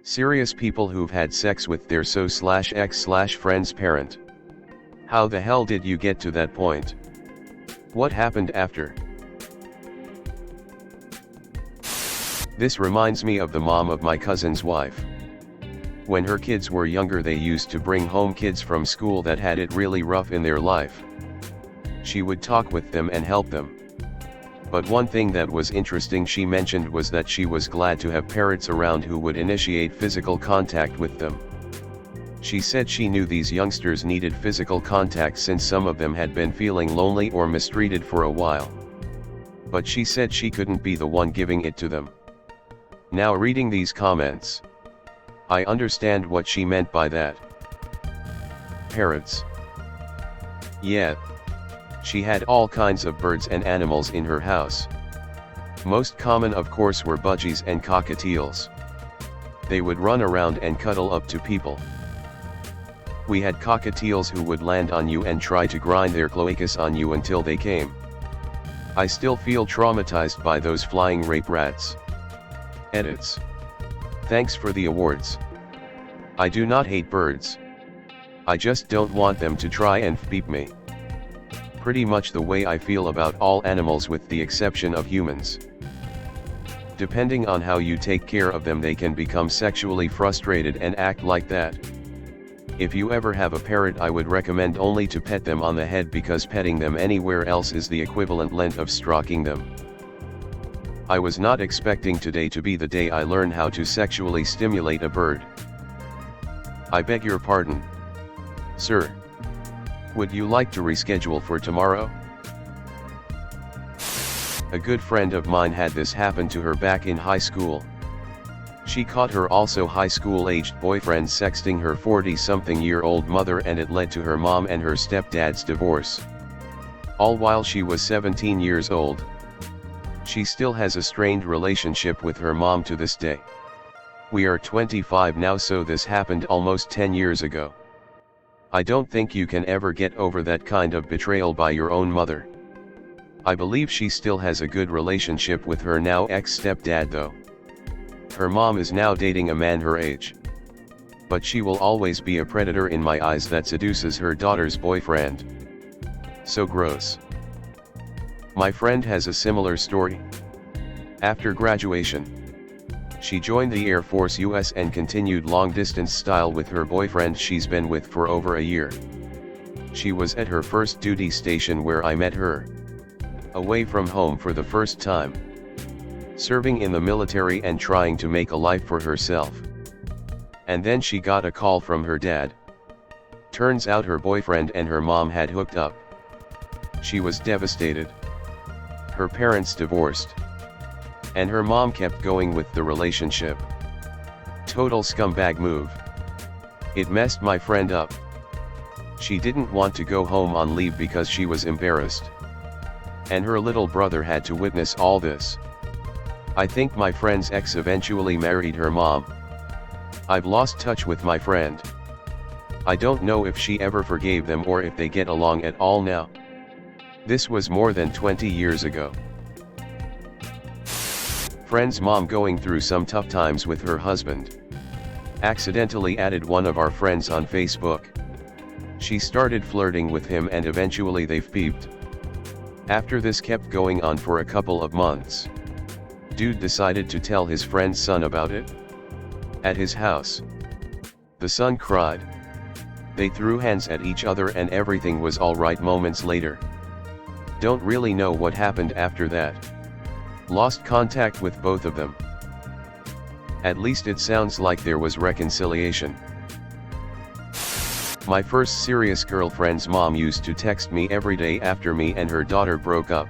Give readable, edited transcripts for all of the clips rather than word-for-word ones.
Serious people who've had sex with their so/ex/friend's parent. How the hell did you get to that point? What happened after? This reminds me of the mom of my cousin's wife. When her kids were younger, they used to bring home kids from school that had it really rough in their life. She would talk with them and help them. But one thing that was interesting she mentioned was that she was glad to have parents around who would initiate physical contact with them. She said she knew these youngsters needed physical contact since some of them had been feeling lonely or mistreated for a while. But she said she couldn't be the one giving it to them. Now reading these comments, I understand what she meant by that. Parrots. Yeah. She had all kinds of birds and animals in her house. Most common of course were budgies and cockatiels. They would run around and cuddle up to people. We had cockatiels who would land on you and try to grind their cloacas on you until they came. I still feel traumatized by those flying rape rats. Edits. Thanks for the awards. I do not hate birds. I just don't want them to try and beep me. Pretty much the way I feel about all animals with the exception of humans. Depending on how you take care of them, they can become sexually frustrated and act like that. If you ever have a parrot, I would recommend only to pet them on the head, because petting them anywhere else is the equivalent length of stroking them. I was not expecting today to be the day I learn how to sexually stimulate a bird. I beg your pardon. Sir. Would you like to reschedule for tomorrow? A good friend of mine had this happen to her back in high school. She caught her also high school-aged boyfriend sexting her 40-something-year-old mother, and it led to her mom and her stepdad's divorce. All while she was 17 years old. She still has a strained relationship with her mom to this day. We are 25 now, so this happened almost 10 years ago. I don't think you can ever get over that kind of betrayal by your own mother. I believe she still has a good relationship with her now ex-stepdad though. Her mom is now dating a man her age. But she will always be a predator in my eyes that seduces her daughter's boyfriend. So gross. My friend has a similar story. After graduation, she joined the Air Force US and continued long-distance style with her boyfriend she's been with for over a year. She was at her first duty station where I met her. Away from home for the first time. Serving in the military and trying to make a life for herself. And then she got a call from her dad. Turns out her boyfriend and her mom had hooked up. She was devastated. Her parents divorced. And her mom kept going with the relationship. Total scumbag move. It messed my friend up. She didn't want to go home on leave because she was embarrassed. And her little brother had to witness all this. I think my friend's ex eventually married her mom. I've lost touch with my friend. I don't know if she ever forgave them or if they get along at all now. This was more than 20 years ago. Friend's mom going through some tough times with her husband. Accidentally added one of our friends on Facebook. She started flirting with him and eventually they've peeped. After this kept going on for a couple of months. Dude decided to tell his friend's son about it. At his house. The son cried. They threw hands at each other and everything was alright moments later. Don't really know what happened after that. Lost contact with both of them. At least it sounds like there was reconciliation. My first serious girlfriend's mom used to text me every day after me and her daughter broke up.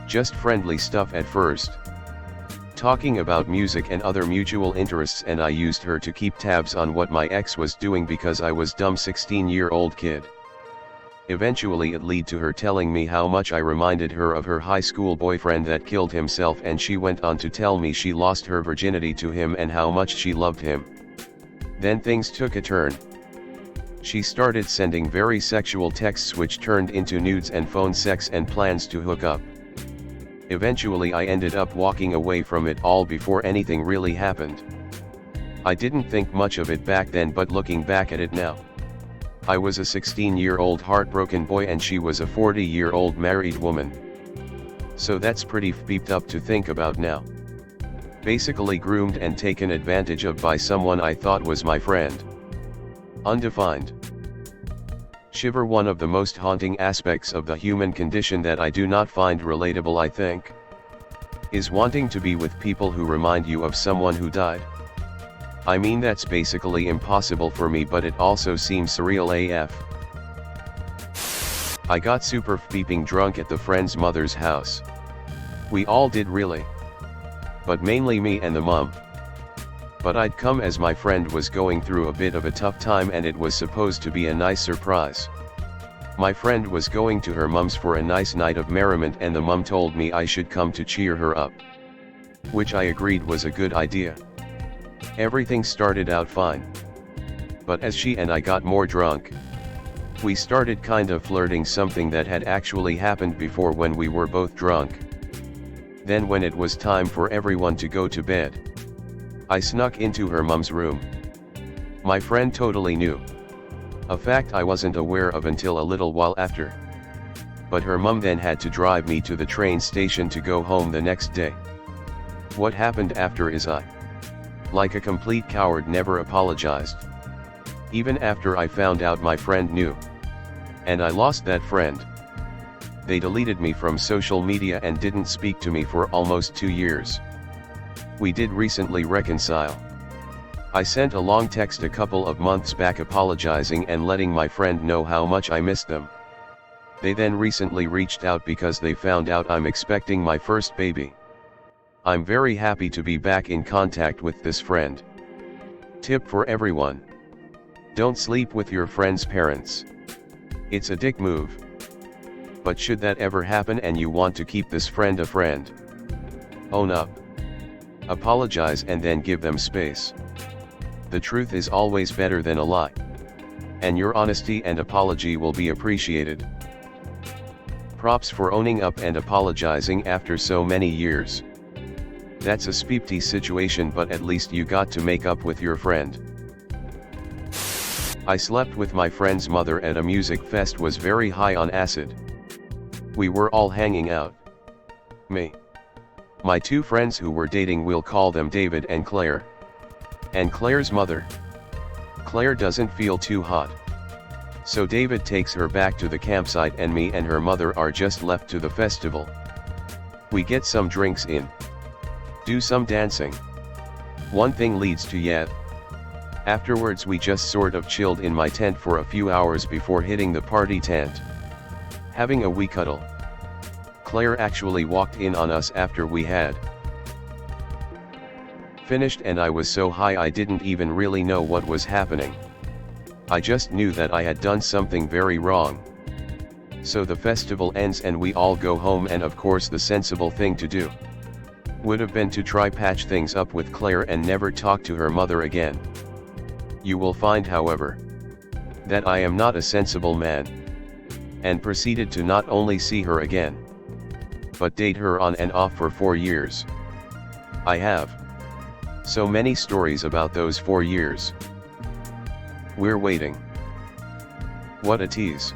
Just friendly stuff at first. Talking about music and other mutual interests, and I used her to keep tabs on what my ex was doing because I was dumb 16-year-old kid. Eventually it led to her telling me how much I reminded her of her high school boyfriend that killed himself, and she went on to tell me she lost her virginity to him and how much she loved him. Then things took a turn. She started sending very sexual texts which turned into nudes and phone sex and plans to hook up. Eventually I ended up walking away from it all before anything really happened. I didn't think much of it back then, but looking back at it now. I was a 16-year-old heartbroken boy and she was a 40-year-old married woman. So that's pretty beeped up to think about now. Basically groomed and taken advantage of by someone I thought was my friend. Undefined. Shiver. One of the most haunting aspects of the human condition that I do not find relatable, I think, is wanting to be with people who remind you of someone who died. I mean, that's basically impossible for me, but it also seems surreal AF. I got super beeping drunk at the friend's mother's house. We all did, really. But mainly me and the mom. But I'd come as my friend was going through a bit of a tough time and it was supposed to be a nice surprise. My friend was going to her mom's for a nice night of merriment and the mom told me I should come to cheer her up. Which I agreed was a good idea. Everything started out fine. But as she and I got more drunk, we started kind of flirting, something that had actually happened before when we were both drunk. Then when it was time for everyone to go to bed, I snuck into her mom's room. My friend totally knew. A fact I wasn't aware of until a little while after. But her mom then had to drive me to the train station to go home the next day. What happened after is I, like a complete coward, never apologized. Even after I found out my friend knew. And I lost that friend. They deleted me from social media and didn't speak to me for almost 2 years. We did recently reconcile. I sent a long text a couple of months back apologizing and letting my friend know how much I missed them. They then recently reached out because they found out I'm expecting my first baby. I'm very happy to be back in contact with this friend. Tip for everyone: don't sleep with your friend's parents. It's a dick move. But should that ever happen and you want to keep this friend a friend, own up. Apologize and then give them space. The truth is always better than a lie. And your honesty and apology will be appreciated. Props for owning up and apologizing after so many years. That's a speepty situation, but at least you got to make up with your friend. I slept with my friend's mother at a music fest, was very high on acid. We were all hanging out. Me, my 2 friends who were dating, we'll call them David and Claire. And Claire's mother. Claire doesn't feel too hot. So David takes her back to the campsite and me and her mother are just left to the festival. We get some drinks in. Do some dancing. One thing leads to yet. Afterwards we just sort of chilled in my tent for a few hours before hitting the party tent. Having a wee cuddle. Claire actually walked in on us after we had finished and I was so high I didn't even really know what was happening. I just knew that I had done something very wrong. So the festival ends and we all go home, and of course the sensible thing to do would have been to try patch things up with Claire and never talk to her mother again. You will find, however, that I am not a sensible man, and proceeded to not only see her again, but date her on and off for 4 years. I have so many stories about those 4 years. We're waiting. What a tease.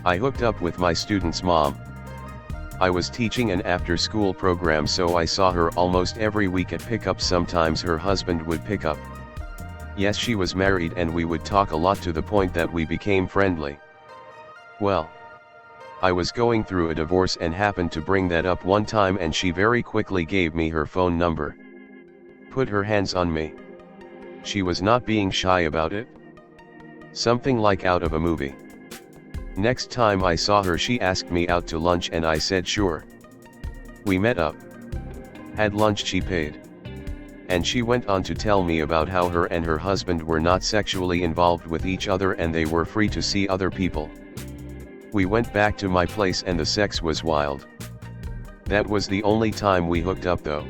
I hooked up with my student's mom. I was teaching an after-school program, so I saw her almost every week at pickup. Sometimes her husband would pick up. Yes, she was married and we would talk a lot to the point that we became friendly. Well, I was going through a divorce and happened to bring that up one time, and she very quickly gave me her phone number. Put her hands on me. She was not being shy about it. Something like out of a movie. Next time I saw her, she asked me out to lunch and I said sure. We met up. Had lunch, she paid. And she went on to tell me about how her and her husband were not sexually involved with each other and they were free to see other people. We went back to my place and the sex was wild. That was the only time we hooked up though,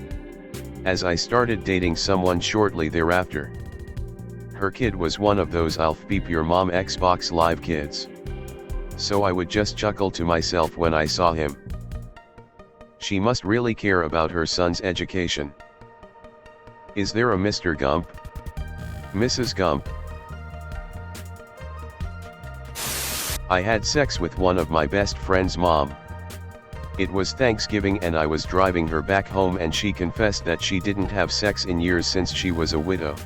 as I started dating someone shortly thereafter. Her kid was one of those "I'll beep your mom" Xbox Live kids. So I would just chuckle to myself when I saw him. She must really care about her son's education. Is there a Mr. Gump? Mrs. Gump? I had sex with one of my best friend's mom. It was Thanksgiving and I was driving her back home and she confessed that she didn't have sex in years since she was a widow.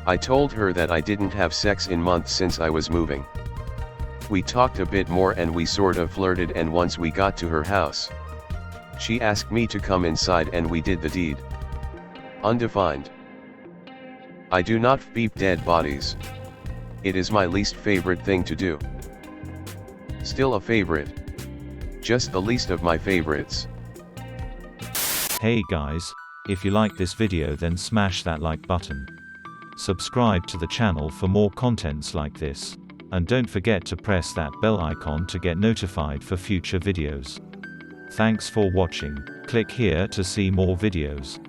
I told her that I didn't have sex in months since I was moving. We talked a bit more and we sort of flirted, and once we got to her house, she asked me to come inside and we did the deed. Undefined. I do not beep dead bodies. It is my least favorite thing to do. Still a favorite. Just the least of my favorites. Hey guys, if you like this video then smash that like button. Subscribe to the channel for more contents like this. And don't forget to press that bell icon to get notified for future videos. Thanks for watching. Click here to see more videos.